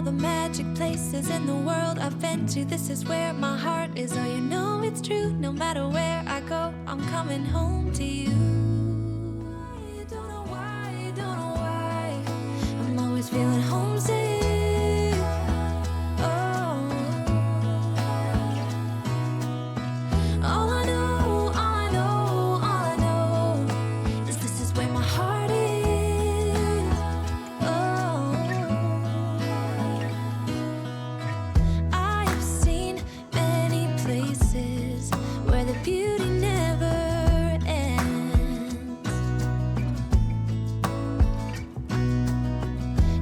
all the magic places in the world I've been to, this is where my heart is. Oh, you know it's true. No matter where I go, I'm coming home to you. I don't know why, don't know why, I'm always feeling homesick. Oh, all I know, all I know, all I know is this is where my heart is. Oh, I have seen many places where the beauty never ends.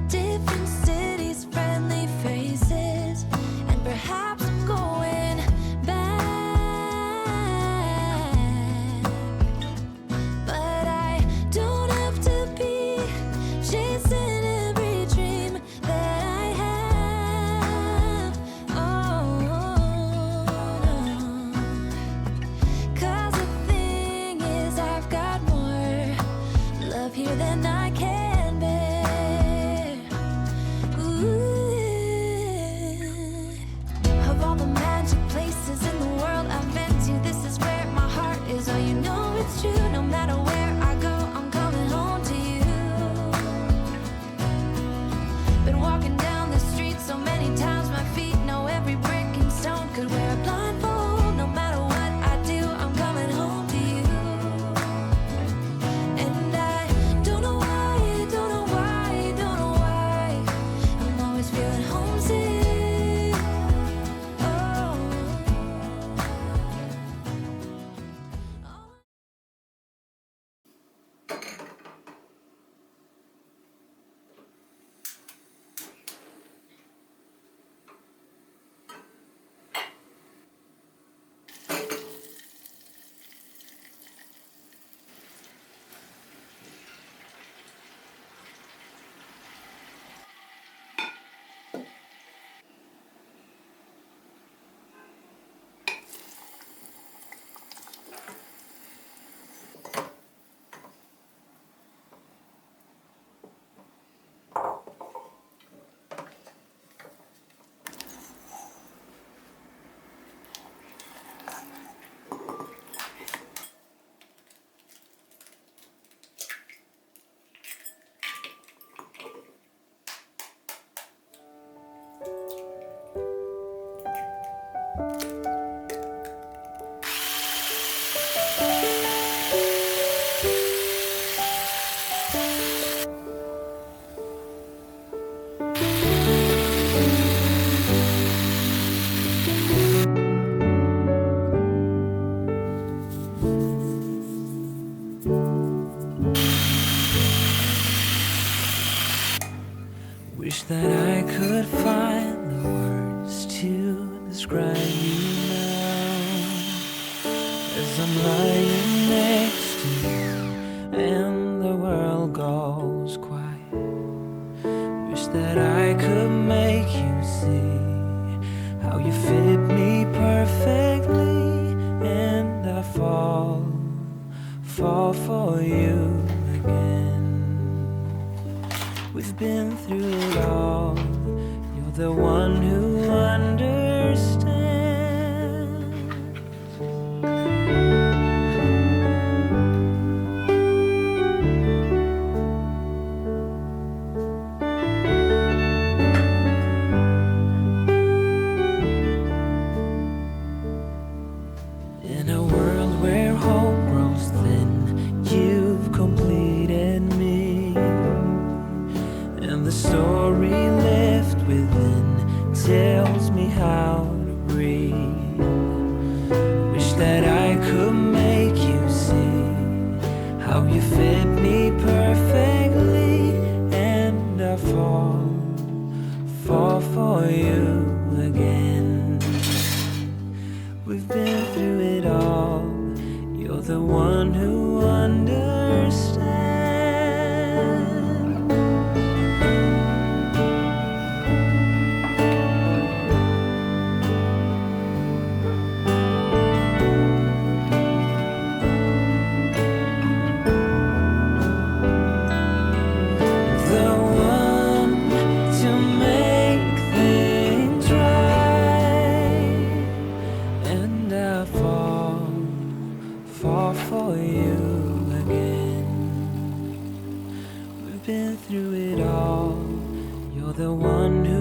Different cities, friendly faces, and perhaps I'm going back. But I don't have to be chasing every dream that I have. Oh, no. 'Cause the thing is, I've got more love here than I can bear. Ooh. Of all the magic places in the world I've been to, this is where my heart is. Oh, you know it's true. No matter where I go, I'm coming home to you. Been walking down the street so many times, my feet know every brick and stone. Could wear a blindfold. No matter what I do, I'm coming home to you. And I don't know why, don't know why, don't know why, I'm always feeling homesick. Oh. Wish that I could find the words to describe you now, as I'm lying next to you and the world goes quiet. Wish that I could make you see how you fit me perfectly, and I fall for you again. We've been through it all. You're the one who understands. In a world where hope grows thin, you've completed me, and the story left within tells me how to breathe. Wish that I could make you see how you fit me perfectly, and I fall for you again. We've been through it all. You're the one who understands. The one to make been through it all. You're the one who